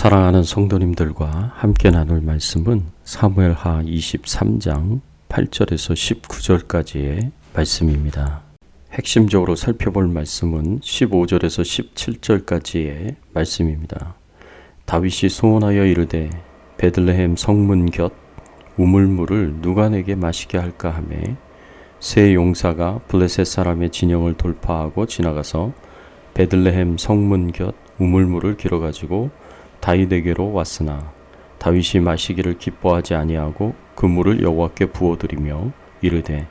사랑하는 성도님들과 함께 나눌 말씀은 사무엘하 23장 8절에서 19절까지의 말씀입니다. 핵심적으로 살펴볼 말씀은 15절에서 17절까지의 말씀입니다. 다윗이 소원하여 이르되 베들레헴 성문 곁 우물물을 누가 내게 마시게 할까 하매 세 용사가 블레셋 사람의 진영을 돌파하고 지나가서 베들레헴 성문 곁 우물물을 길어가지고 다윗에게로 왔으나 다윗이 마시기를 기뻐하지 아니하고 그 물을 여호와께 부어드리며 이르되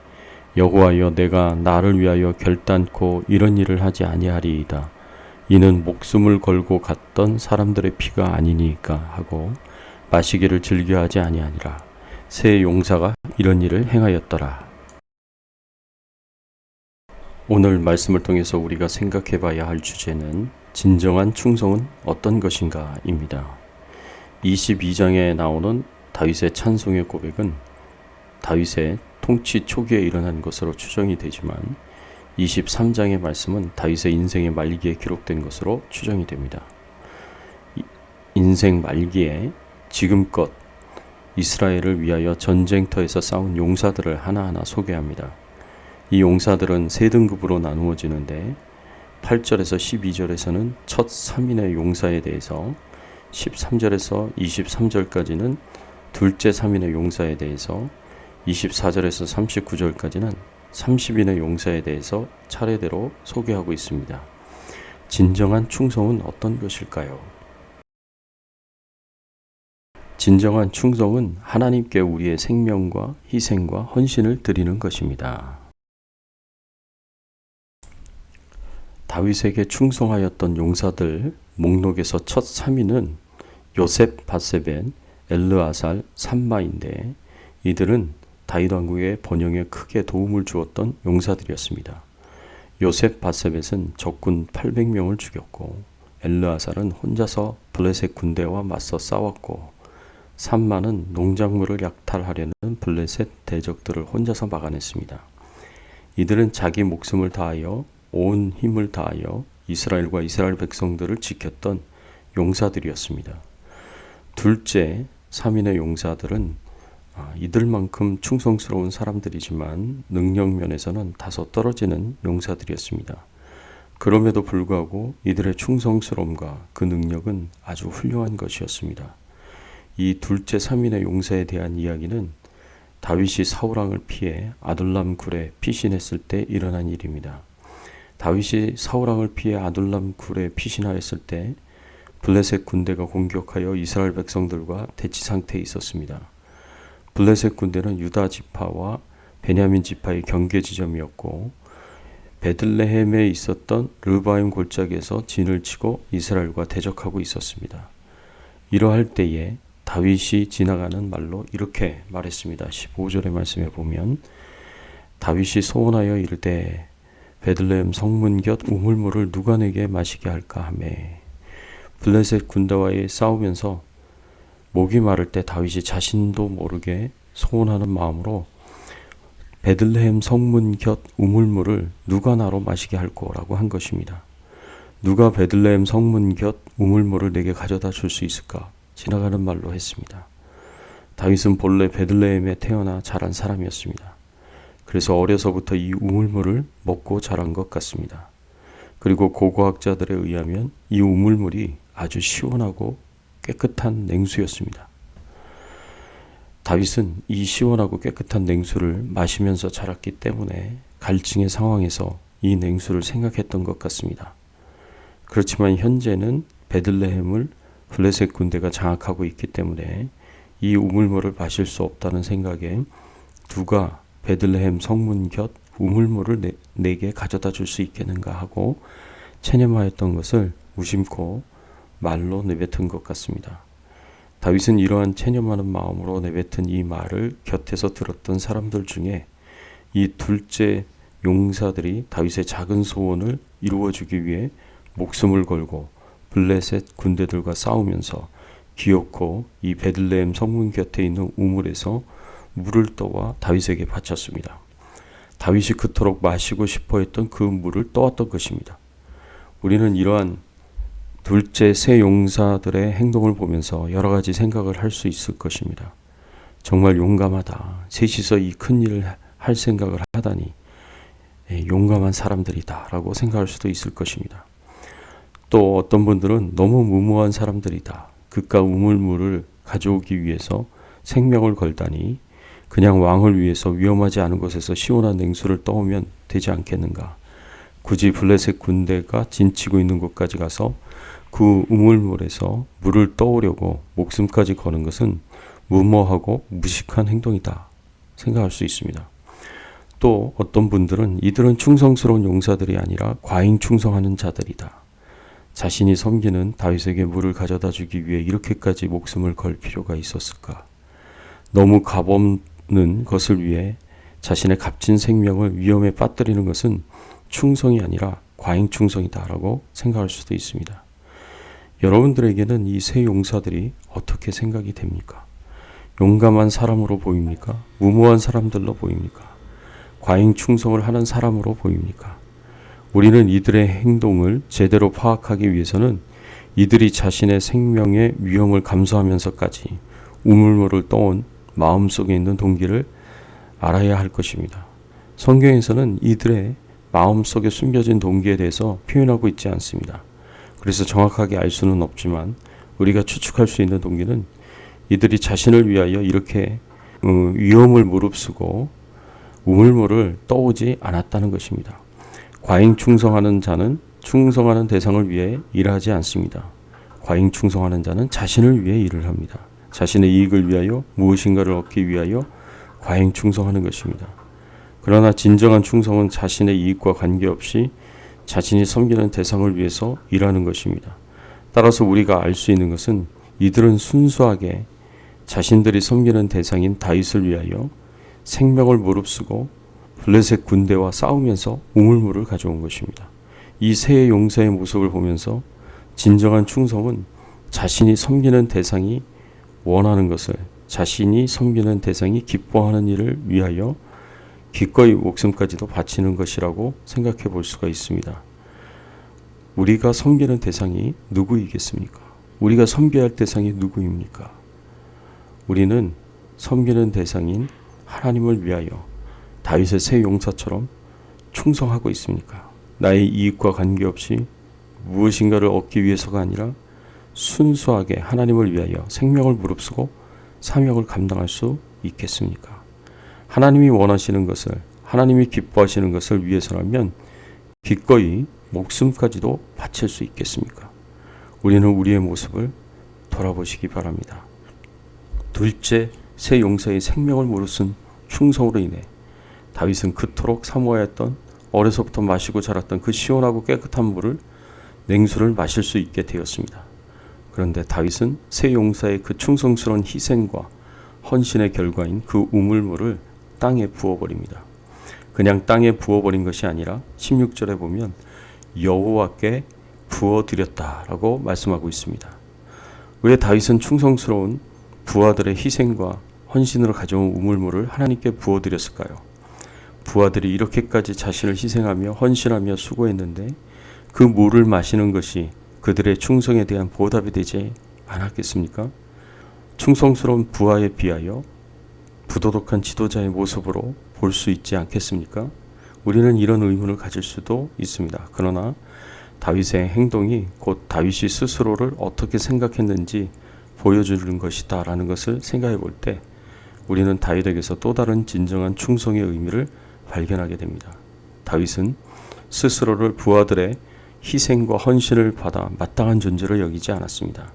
여호와여, 내가 나를 위하여 결단코 이런 일을 하지 아니하리이다. 이는 목숨을 걸고 갔던 사람들의 피가 아니니까 하고 마시기를 즐겨하지 아니하니라. 세 용사가 이런 일을 행하였더라. 오늘 말씀을 통해서 우리가 생각해 봐야 할 주제는 진정한 충성은 어떤 것인가 입니다. 22장에 나오는 다윗의 찬송의 고백은 다윗의 통치 초기에 일어난 것으로 추정이 되지만 23장의 말씀은 다윗의 인생의 말기에 기록된 것으로 추정이 됩니다. 인생 말기에 지금껏 이스라엘을 위하여 전쟁터에서 싸운 용사들을 하나하나 소개합니다. 이 용사들은 세 등급으로 나누어지는데 8절에서 12절에서는 첫 3인의 용사에 대해서, 13절에서 23절까지는 둘째 3인의 용사에 대해서, 24절에서 39절까지는 30인의 용사에 대해서 차례대로 소개하고 있습니다. 진정한 충성은 어떤 것일까요? 진정한 충성은 하나님께 우리의 생명과 희생과 헌신을 드리는 것입니다. 다윗에게 충성하였던 용사들 목록에서 첫 3위는 요셉 바세벳, 엘르아살, 삼마인데 이들은 다윗 왕국의 번영에 크게 도움을 주었던 용사들이었습니다. 요셉 바세벳은 적군 800명을 죽였고 엘르아살은 혼자서 블레셋 군대와 맞서 싸웠고 삼마는 농작물을 약탈하려는 블레셋 대적들을 혼자서 막아냈습니다. 이들은 자기 목숨을 다하여 온 힘을 다하여 이스라엘과 이스라엘 백성들을 지켰던 용사들이었습니다. 둘째 3인의 용사들은 이들만큼 충성스러운 사람들이지만 능력 면에서는 다소 떨어지는 용사들이었습니다. 그럼에도 불구하고 이들의 충성스러움과 그 능력은 아주 훌륭한 것이었습니다. 이 둘째 3인의 용사에 대한 이야기는 다윗이 사울왕을 피해 아둘람 굴에 피신했을 때 일어난 일입니다. 다윗이 사울왕을 피해 아둘람 굴에 피신하였을 때 블레셋 군대가 공격하여 이스라엘 백성들과 대치 상태에 있었습니다. 블레셋 군대는 유다 지파와 베냐민 지파의 경계 지점이었고 베들레헴에 있었던 르바임 골짜기에서 진을 치고 이스라엘과 대적하고 있었습니다. 이러할 때에 다윗이 지나가는 말로 이렇게 말했습니다. 15절의 말씀에 보면 다윗이 소원하여 이르되 베들레헴 성문 곁 우물물을 누가 내게 마시게 할까 하매 블레셋 군대와의 싸우면서 목이 마를 때 다윗이 자신도 모르게 소원하는 마음으로 베들레헴 성문 곁 우물물을 누가 나로 마시게 할꼬라고 한 것입니다. 누가 베들레헴 성문 곁 우물물을 내게 가져다 줄 수 있을까? 지나가는 말로 했습니다. 다윗은 본래 베들레헴에 태어나 자란 사람이었습니다. 그래서 어려서부터 이 우물물을 먹고 자란 것 같습니다. 그리고 고고학자들에 의하면 이 우물물이 아주 시원하고 깨끗한 냉수였습니다. 다윗은 이 시원하고 깨끗한 냉수를 마시면서 자랐기 때문에 갈증의 상황에서 이 냉수를 생각했던 것 같습니다. 그렇지만 현재는 베들레헴을 블레셋 군대가 장악하고 있기 때문에 이 우물물을 마실 수 없다는 생각에 누가 베들레헴 성문 곁 우물물을 내게 가져다 줄 수 있겠는가 하고 체념하였던 것을 무심코 말로 내뱉은 것 같습니다. 다윗은 이러한 체념하는 마음으로 내뱉은 이 말을 곁에서 들었던 사람들 중에 이 둘째 용사들이 다윗의 작은 소원을 이루어주기 위해 목숨을 걸고 블레셋 군대들과 싸우면서 기어코 이 베들레헴 성문 곁에 있는 우물에서 물을 떠와 다윗에게 바쳤습니다. 다윗이 그토록 마시고 싶어 했던 그 물을 떠왔던 것입니다. 우리는 이러한 둘째, 세 용사들의 행동을 보면서 여러 가지 생각을 할 수 있을 것입니다. 정말 용감하다. 셋이서 이 큰 일을 할 생각을 하다니 용감한 사람들이다 라고 생각할 수도 있을 것입니다. 또 어떤 분들은 너무 무모한 사람들이다. 그깟 우물물을 가져오기 위해서 생명을 걸다니 그냥 왕을 위해서 위험하지 않은 곳에서 시원한 냉수를 떠오면 되지 않겠는가. 굳이 블레셋 군대가 진치고 있는 곳까지 가서 그 우물물에서 물을 떠오려고 목숨까지 거는 것은 무모하고 무식한 행동이다 생각할 수 있습니다. 또 어떤 분들은 이들은 충성스러운 용사들이 아니라 과잉 충성하는 자들이다. 자신이 섬기는 다윗에게 물을 가져다 주기 위해 이렇게까지 목숨을 걸 필요가 있었을까? 너무 값없는 것을 위해 자신의 값진 생명을 위험에 빠뜨리는 것은 충성이 아니라 과잉 충성이다라고 생각할 수도 있습니다. 여러분들에게는 이 세 용사들이 어떻게 생각이 됩니까? 용감한 사람으로 보입니까? 무모한 사람들로 보입니까? 과잉 충성을 하는 사람으로 보입니까? 우리는 이들의 행동을 제대로 파악하기 위해서는 이들이 자신의 생명의 위험을 감수하면서까지 우물물을 떠온 마음속에 있는 동기를 알아야 할 것입니다. 성경에서는 이들의 마음속에 숨겨진 동기에 대해서 표현하고 있지 않습니다. 그래서 정확하게 알 수는 없지만 우리가 추측할 수 있는 동기는 이들이 자신을 위하여 이렇게 위험을 무릅쓰고 우물물을 떠오지 않았다는 것입니다. 과잉 충성하는 자는 충성하는 대상을 위해 일하지 않습니다. 과잉 충성하는 자는 자신을 위해 일을 합니다. 자신의 이익을 위하여 무엇인가를 얻기 위하여 과잉 충성하는 것입니다. 그러나 진정한 충성은 자신의 이익과 관계없이 자신이 섬기는 대상을 위해서 일하는 것입니다. 따라서 우리가 알 수 있는 것은 이들은 순수하게 자신들이 섬기는 대상인 다윗을 위하여 생명을 무릅쓰고 블레셋 군대와 싸우면서 우물물을 가져온 것입니다. 이 세 용사의 모습을 보면서 진정한 충성은 자신이 섬기는 대상이 원하는 것을, 자신이 섬기는 대상이 기뻐하는 일을 위하여 기꺼이 목숨까지도 바치는 것이라고 생각해 볼 수가 있습니다. 우리가 섬기는 대상이 누구이겠습니까? 우리가 섬겨야 할 대상이 누구입니까? 우리는 섬기는 대상인 하나님을 위하여 다윗의 세 용사처럼 충성하고 있습니까? 나의 이익과 관계없이 무엇인가를 얻기 위해서가 아니라 순수하게 하나님을 위하여 생명을 무릅쓰고 사명을 감당할 수 있겠습니까? 하나님이 원하시는 것을, 하나님이 기뻐하시는 것을 위해서라면 기꺼이 목숨까지도 바칠 수 있겠습니까? 우리는 우리의 모습을 돌아보시기 바랍니다. 둘째, 세 용사의 생명을 무릅쓴 충성으로 인해 다윗은 그토록 사모하였던, 어려서부터 마시고 자랐던 그 시원하고 깨끗한 물을, 냉수를 마실 수 있게 되었습니다. 그런데 다윗은 세 용사의 그 충성스러운 희생과 헌신의 결과인 그 우물물을 땅에 부어버립니다. 그냥 땅에 부어버린 것이 아니라 16절에 보면 여호와께 부어드렸다라고 말씀하고 있습니다. 왜 다윗은 충성스러운 부하들의 희생과 헌신으로 가져온 우물물을 하나님께 부어드렸을까요? 부하들이 이렇게까지 자신을 희생하며 헌신하며 수고했는데 그 물을 마시는 것이 그들의 충성에 대한 보답이 되지 않았겠습니까? 충성스러운 부하에 비하여 부도덕한 지도자의 모습으로 볼 수 있지 않겠습니까? 우리는 이런 의문을 가질 수도 있습니다. 그러나 다윗의 행동이 곧 다윗이 스스로를 어떻게 생각했는지 보여주는 것이다 라는 것을 생각해 볼 때 우리는 다윗에게서 또 다른 진정한 충성의 의미를 발견하게 됩니다. 다윗은 스스로를 부하들의 희생과 헌신을 받아 마땅한 존재로 여기지 않았습니다.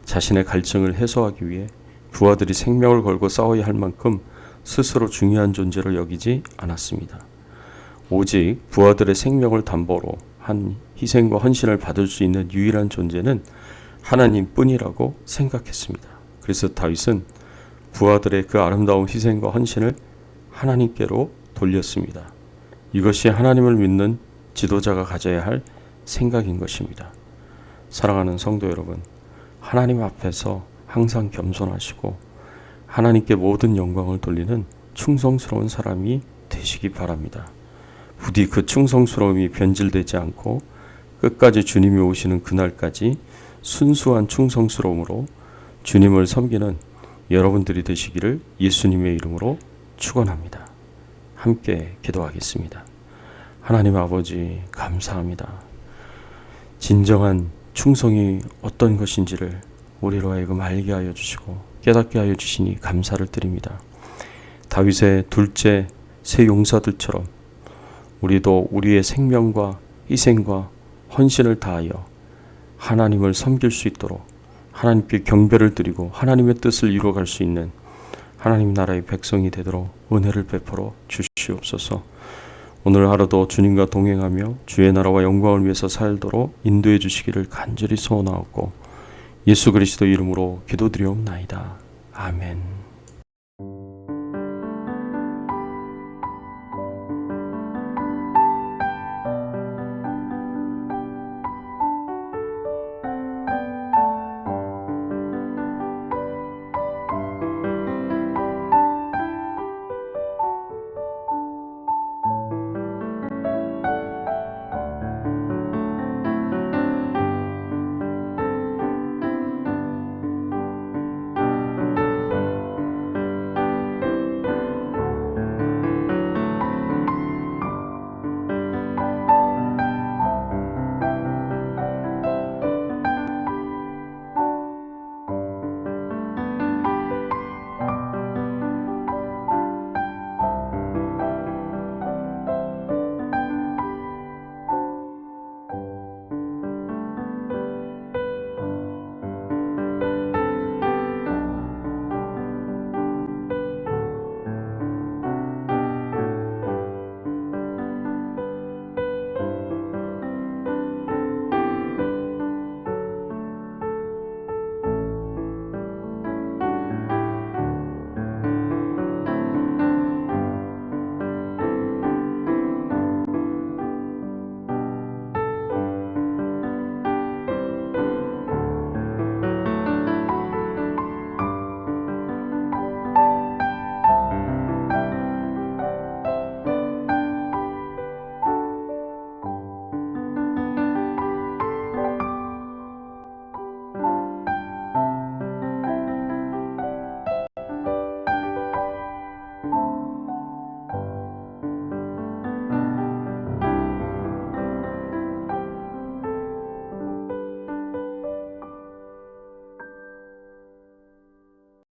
자신의 갈증을 해소하기 위해 부하들이 생명을 걸고 싸워야 할 만큼 스스로 중요한 존재로 여기지 않았습니다. 오직 부하들의 생명을 담보로 한 희생과 헌신을 받을 수 있는 유일한 존재는 하나님뿐이라고 생각했습니다. 그래서 다윗은 부하들의 그 아름다운 희생과 헌신을 하나님께로 돌렸습니다. 이것이 하나님을 믿는 지도자가 가져야 할 생각인 것입니다. 사랑하는 성도 여러분, 하나님 앞에서 항상 겸손하시고 하나님께 모든 영광을 돌리는 충성스러운 사람이 되시기 바랍니다. 부디 그 충성스러움이 변질되지 않고 끝까지 주님이 오시는 그날까지 순수한 충성스러움으로 주님을 섬기는 여러분들이 되시기를 예수님의 이름으로 축원합니다. 함께 기도하겠습니다. 하나님 아버지, 감사합니다. 진정한 충성이 어떤 것인지를 우리로 하여금 알게 하여 주시고 깨닫게 하여 주시니 감사를 드립니다. 다윗의 둘째 세 용사들처럼 우리도 우리의 생명과 희생과 헌신을 다하여 하나님을 섬길 수 있도록 하나님께 경배를 드리고 하나님의 뜻을 이루어갈 수 있는 하나님 나라의 백성이 되도록 은혜를 베풀어 주시옵소서. 오늘 하루도 주님과 동행하며 주의 나라와 영광을 위해서 살도록 인도해 주시기를 간절히 소원하옵고 예수 그리스도 이름으로 기도드리옵나이다. 아멘.